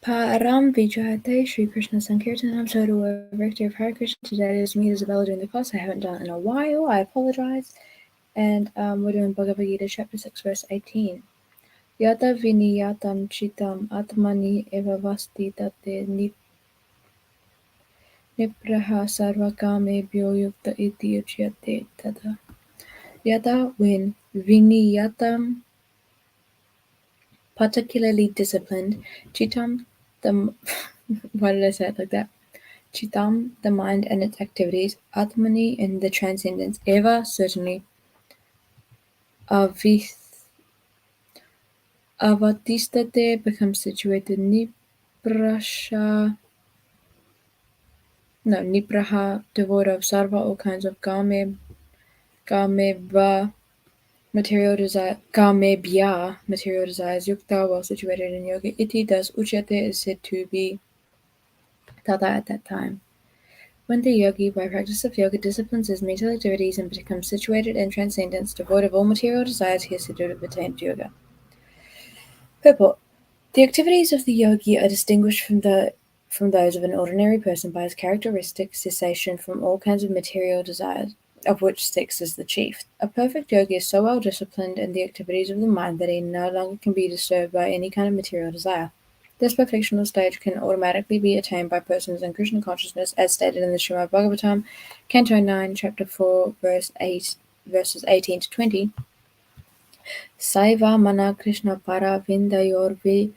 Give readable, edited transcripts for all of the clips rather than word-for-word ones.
Param Vijayate Shri Krishna Sankirtanam. So to a victory of Hare Krishna. Today is me, Isabella, doing the class. I haven't done it in a while. I apologize. And we're doing Bhagavad-gita chapter 6, verse 18. Yadā viniyataṁ cittam ātmany evāvatiṣṭhate nispṛhaḥ sarva-kāmebhyo yukta iti ucyate tadā. Yadā, when viniyataṁ, particularly disciplined, cittam, why did I say it like that? Cittam, the mind and its activities, ātmani, in the transcendence, eva, certainly, avatiṣṭhate, becomes situated, nispṛhaḥ, devoid of sarva, all kinds of kāmebhyaḥ, material desire, kāmebhyaḥ, material desires, yukta, well situated in yoga, iti, thus ucyate is said to be tadā at that time. When the yogi, by practice of yoga, disciplines his mental activities and becomes situated in transcendence, devoid of all material desires, he is said to have attained yoga. Purport. The activities of the yogi are distinguished from those of an ordinary person by his characteristic cessation from all kinds of material desires, of which 6 is the chief. A perfect yogi is so well disciplined in the activities of the mind that he no longer can be disturbed by any kind of material desire. This perfectional stage can automatically be attained by persons in Kṛṣṇa consciousness, as stated in the Śrīmad-Bhāgavatam, Canto 9, Chapter 4, verses 18 to 20. Saiva mana Kṛṣṇa para vindayorvi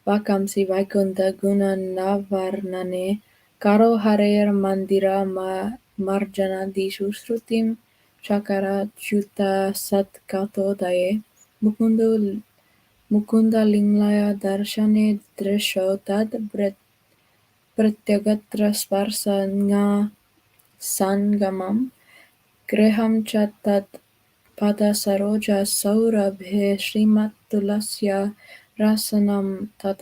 vakamsi vaikunta guna navarnane karo harer mandira marjana dishu srutim chakara chuta satkato daye Mukunda linglaya darshane drisho tad pratyagatra sparsa nga sangamam griham cha tad pada saroja saurabhe Śrīmad-tulasya rasanam tad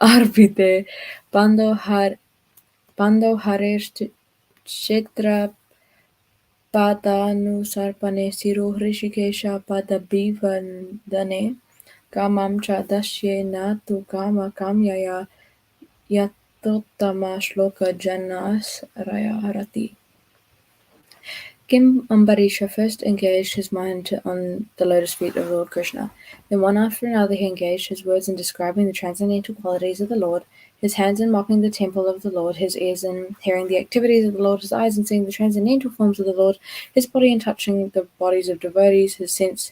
arvite bando harer kshetra padanusarpane siro hrishikesha padabhivandane kamam cha dasye na tu kama kamyaya yatottama shloka janas rati. King Ambarisha first engaged his mind on the lotus feet of Lord Kṛṣṇa. Then one after another he engaged his words in describing the transcendental qualities of the Lord, his hands in mocking the temple of the Lord, his ears in hearing the activities of the Lord, his eyes in seeing the transcendental forms of the Lord, his body in touching the bodies of devotees, his sense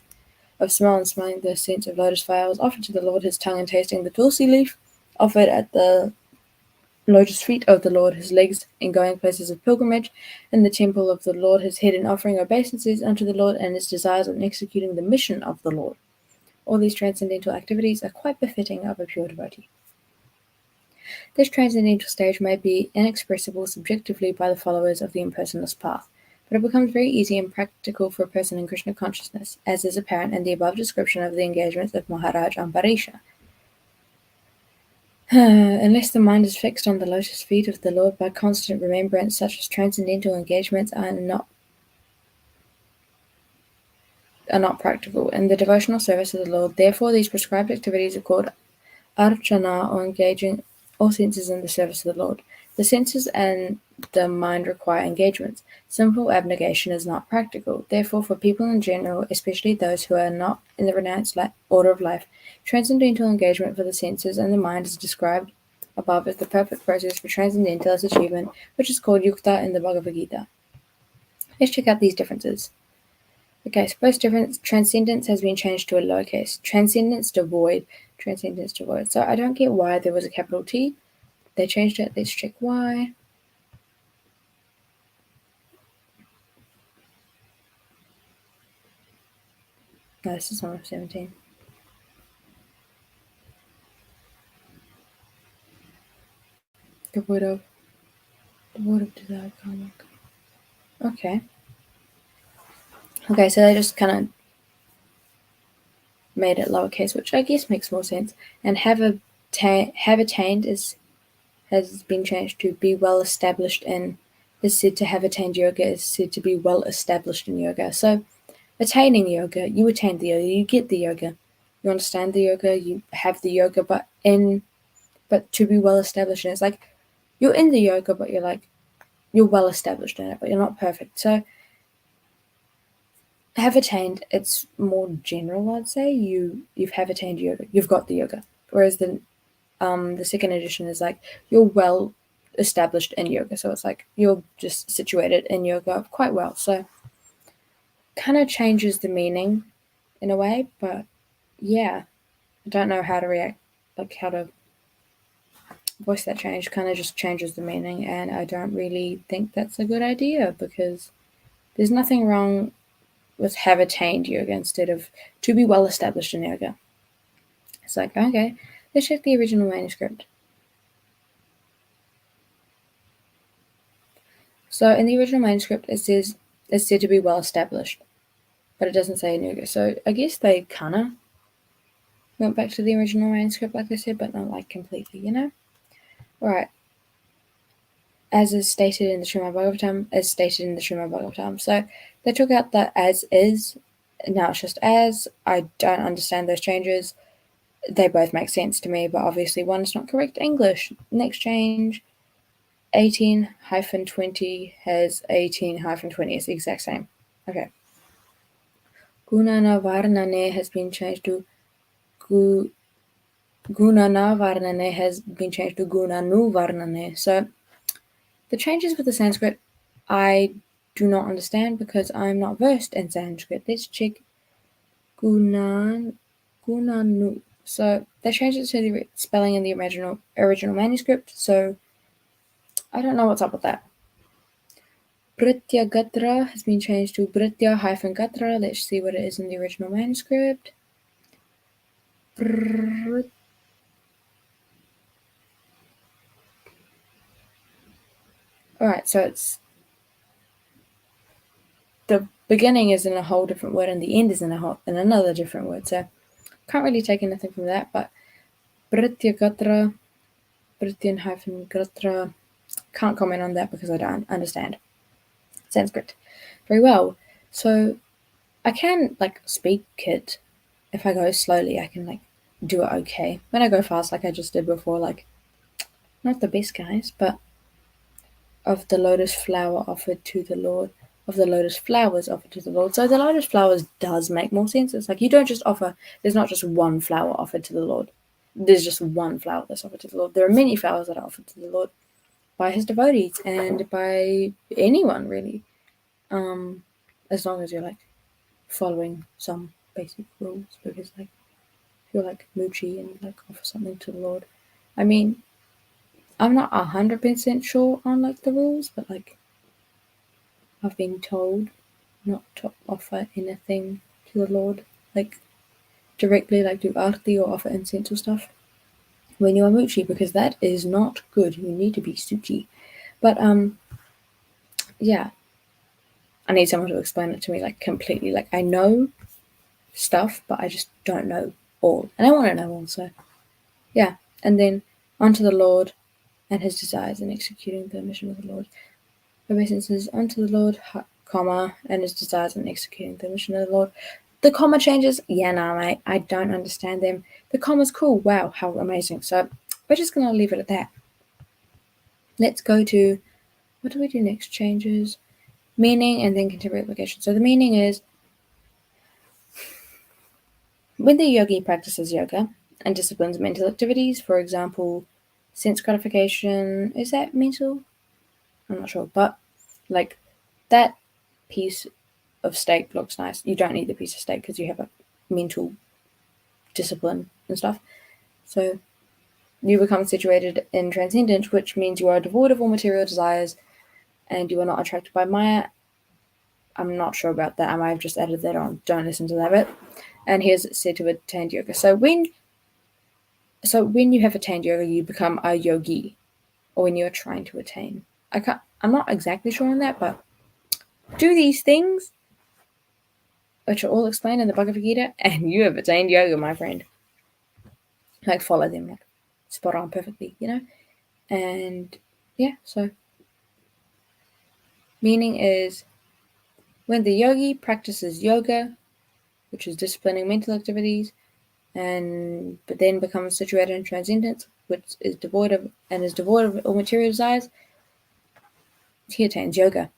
of smell and smelling the scent of lotus flowers offered to the Lord, his tongue in tasting the tulsi leaf offered at the lotus feet of the Lord, his legs in going places of pilgrimage in the temple of the Lord, his head in offering obeisances unto the Lord, and his desires in executing the mission of the Lord. All these transcendental activities are quite befitting of a pure devotee. This transcendental stage may be inexpressible subjectively by the followers of the impersonalist path, but it becomes very easy and practical for a person in Kṛṣṇa consciousness, as is apparent in the above description of the engagements of Maharaj Ambarisha. Unless the mind is fixed on the lotus feet of the Lord by constant remembrance, such as transcendental engagements are not practical. In the devotional service of the Lord, therefore, these prescribed activities are called archana, or engaging all senses in the service of the Lord. The senses and the mind require engagements. Simple abnegation is not practical. Therefore, for people in general, especially those who are not in the renounced order of life, transcendental engagement for the senses and the mind is described above as the perfect process for transcendental achievement, which is called yukta in the Bhagavad-gita. Let's check out these differences. Okay, suppose difference, transcendence has been changed to a lowercase. Transcendence devoid. So I don't get why there was a capital T. They changed it. Let's check why. No, this is number 17. Devoid of desire, karma. Okay. Okay, so they just kind of made it lowercase, which I guess makes more sense. And have attained has been changed to be well established in. Is said to have attained yoga, is said to be well established in yoga. So attaining yoga, you attain the yoga, you get the yoga. you understand the yoga, you have the yoga, but to be well established in it. It's like you're in the yoga, but you're well established in it, but you're not perfect. So have attained, it's more general, I'd say. You've have attained yoga, you've got the yoga. Whereas the second edition is like you're well established in yoga. So it's like you're just situated in yoga quite well. So kind of changes the meaning in a way, but yeah, I don't know how to react, like how to voice that change. Kind of just changes the meaning, and I don't really think that's a good idea, because there's nothing wrong with have attained yoga instead of to be well established in yoga. It's like, okay, let's check the original manuscript. So in the original manuscript, it says it's said to be well established, but it doesn't say in yoga. So I guess they kind of went back to the original manuscript, like I said, but not like completely, Alright. As is stated in the Śrīmad-Bhāgavatam, as stated in the Śrīmad-Bhāgavatam. So they took out the as is, now it's just as. I don't understand those changes. They both make sense to me, but obviously one is not correct English. Next change, 18-20 has 18-20. It's the exact same. Okay. Gunana varnane has been changed to Gunana varnane has been changed to Gunanu varnane. So the changes with the Sanskrit, I do not understand because I'm not versed in Sanskrit. Let's check Gunanu. So they changed it to the spelling in the original manuscript. So I don't know what's up with that. Britya Gatra has been changed to Britya-Gatra. Let's see what it is in the original manuscript. Alright, so it's the beginning is in a whole different word and the end is in another different word. So can't really take anything from that, but Britya Gatra, Brityan-Gatra, can't comment on that because I don't understand Sanskrit very well. So I can speak it. If I go slowly, I can do it okay. When I go fast, like I just did before, not the best, guys, but of the lotus flower offered to the Lord, of the lotus flowers offered to the Lord. So the lotus flowers does make more sense. It's like you don't just offer, there's not just one flower offered to the Lord. There's just one flower that's offered to the Lord. There are many flowers that are offered to the Lord by his devotees and by anyone, really. As long as you're following some basic rules, because if you're moochie and offer something to the Lord, I mean, I'm not 100% sure on the rules, but I've been told not to offer anything to the Lord directly, do arti or offer incense or stuff when you are moochie, because that is not good. You need to be suchi. But yeah, I need someone to explain it to me completely. I know stuff, but I just don't know all, and I want to know all. So yeah, and then unto the Lord and his desires in executing the mission of the Lord. Obeisances unto the Lord, comma, and his desires in executing the mission of the Lord. The comma changes, yeah, nah, mate, I don't understand them. The comma's cool, wow, how amazing. So we're just gonna leave it at that. Let's go to, what do we do next? Changes, meaning, and then contemporary application. So the meaning is, when the yogi practices yoga and disciplines mental activities, for example, sense gratification, is that mental? I'm not sure, but that piece of steak looks nice. You don't need the piece of steak because you have a mental discipline and stuff. So you become situated in transcendence, which means you are devoid of all material desires and you are not attracted by Maya. I'm not sure about that. I might have just added that on. Don't listen to that bit. And here's said to attained yoga. So when you have attained yoga, you become a yogi, or when you're trying to attain. I'm not exactly sure on that, but do these things, which are all explained in the Bhagavad-gita, and you have attained yoga, my friend. Follow them, spot on perfectly, And yeah, so meaning is, when the yogi practices yoga, which is disciplining mental activities, but then becomes situated in transcendence, which is devoid of all material desires, he attains yoga.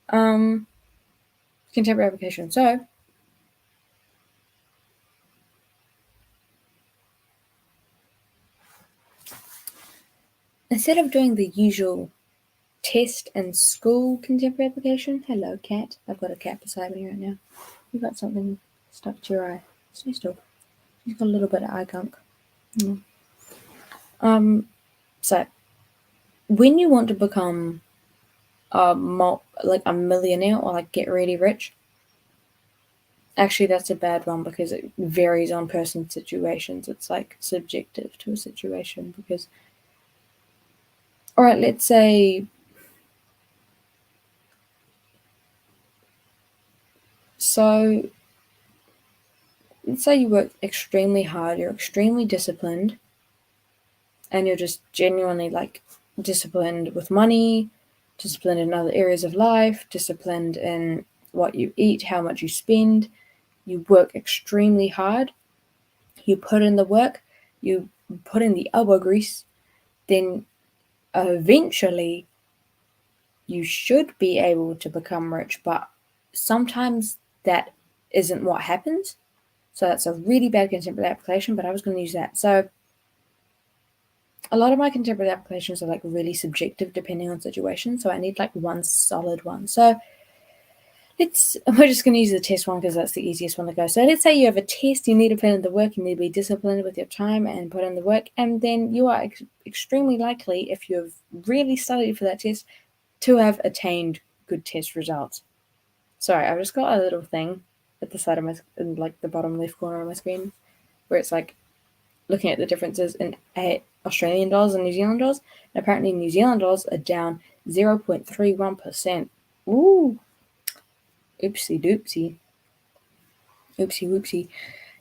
Contemporary application. So, instead of doing the usual test and school contemporary application, hello cat, I've got a cat beside me right now. You've got something stuck to your eye. Stay still. She's got a little bit of eye gunk. So when you want to become a millionaire or like get really rich, actually that's a bad one because it varies on person situations. It's like subjective to a situation because, all right, let's say you work extremely hard, you're extremely disciplined, and you're just genuinely like disciplined with money, disciplined in other areas of life, disciplined in what you eat, how much you spend. You work extremely hard, you put in the work, you put in the elbow grease, then eventually you should be able to become rich, but sometimes that isn't what happens. So that's a really bad contemporary application, but I was going to use that. So a lot of my contemporary applications are like really subjective depending on situation. So I need like one solid one. So we're just going to use the test one because that's the easiest one to go. So let's say you have a test, you need to put in the work, you need to be disciplined with your time and put in the work. And then you are extremely likely, if you've really studied for that test, to have attained good test results. Sorry, I've just got a little thing at the side of in like the bottom left corner of my screen where it's like looking at the differences in Australian dollars and New Zealand dollars. And apparently New Zealand dollars are down 0.31%. Ooh. Oopsie doopsie. Oopsie whoopsie.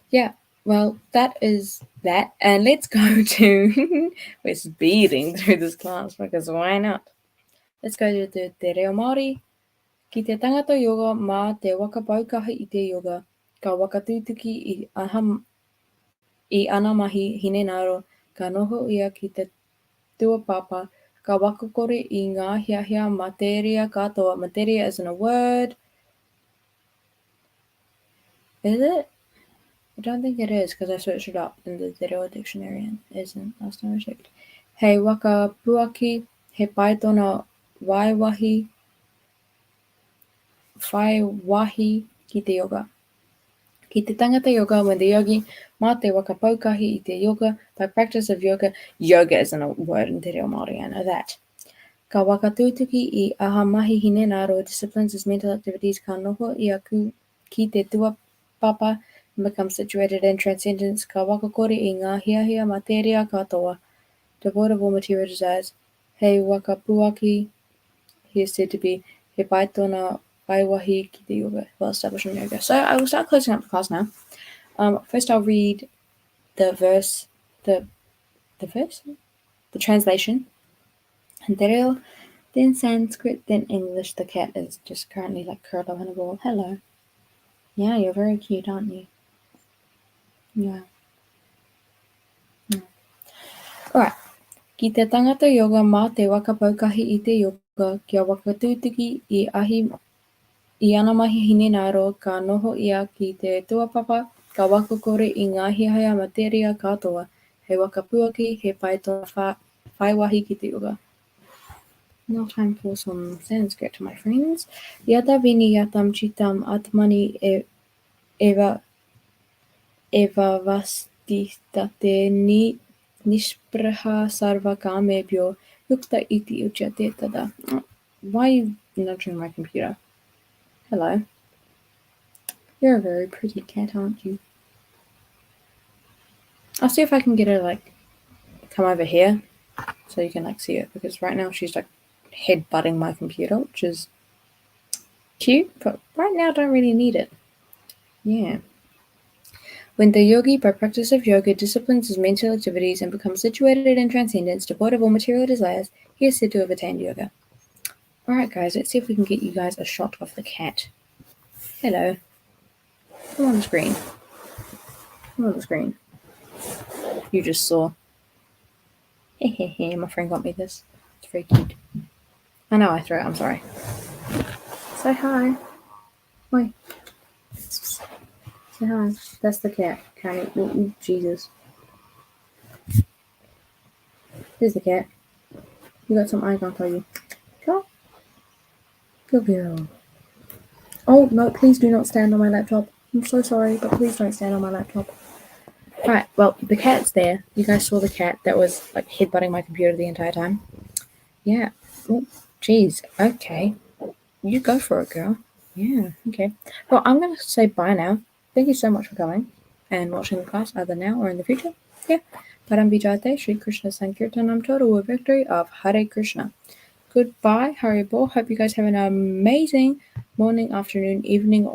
Yeah, well, that is that. And let's go to, we're speeding through this class because why not? Let's go to the Te Reo Māori. Ki te tangata yoga mā te whakapaukahi I te yoga, ka wakatūtuki I ana mahi hine naro, ka noho ia ki te tuapapa, ka wakakore I ngā hiahia materia katoa. Materia isn't a word. Is it? I don't think it is because I searched it up in the Te Reo dictionary and it isn't last time I checked. Hei waka puaki, he paitona waiwahi ki te yoga. Ki te tangata yoga, when the yogi mā te wakapaukahi I te yoga, by practice of yoga. Yoga isn't a word in Te Reo Māori, I know that. Ka wakatūtuki I aha mahi hine naro, disciplines his mental activities, ka noho ia ki te tuapapa, and become situated in transcendence, ka wakakore I ngā hiahia materia katoa, devoid of all material desires. Hei wakapuaki, he is said to be he paitona waiwahi ki te yoga, well established in yoga. So I will start closing up the class now. First I'll read the verse, the translation, and then Sanskrit, then English. The cat is just currently like curled up in a ball. Hello. Yeah, you're very cute, aren't you? Yeah. Alright. Ki te tangata yoga mā te wakapaukahi I te yoga, kia wakatūtuki I ana mahi hine naro, ka noho ia ki te tuapapa, ka wakakore I ngā hiahia materia katoa, he wakapuaki, he paitona waiwahi ki te yoga. Now time for some Sanskrit, my friends. Yadā viniyatam cittam ātmany evāvatiṣṭhate nispṛhaḥ sarva-kāmebhyo yukta iti ucyate tadā. Why are you nudging my computer? Hello. You're a very pretty cat, aren't you? I'll see if I can get her like come over here so you can like see it, because right now she's like head-butting my computer, which is cute, but right now I don't really need it. Yeah. When the yogi, by practice of yoga, disciplines his mental activities and becomes situated in transcendence, devoid of all material desires, he is said to have attained yoga. Alright guys, let's see if we can get you guys a shot of the cat. Hello. Come on the screen. on the screen. You just saw. My friend got me this. It's very cute. I know I threw it. I'm sorry. Say hi. Wait. Say hi. That's the cat. Jesus. Here's the cat. You got some eyes on for you. Go. Good girl. Oh, no, please do not stand on my laptop. I'm so sorry, but please don't stand on my laptop. Alright, well, the cat's there. You guys saw the cat that was, like, headbutting my computer the entire time? Yeah. Oh, jeez. Okay. You go for it, girl. Yeah, okay. Well, I'm going to say bye now. Thank you so much for coming and watching the class, either now or in the future. Yeah. Param vijayate, Shri Kṛṣṇa Sankirtanam total victory of Hare Kṛṣṇa. Goodbye, Haribol. Hope you guys have an amazing morning, afternoon, evening,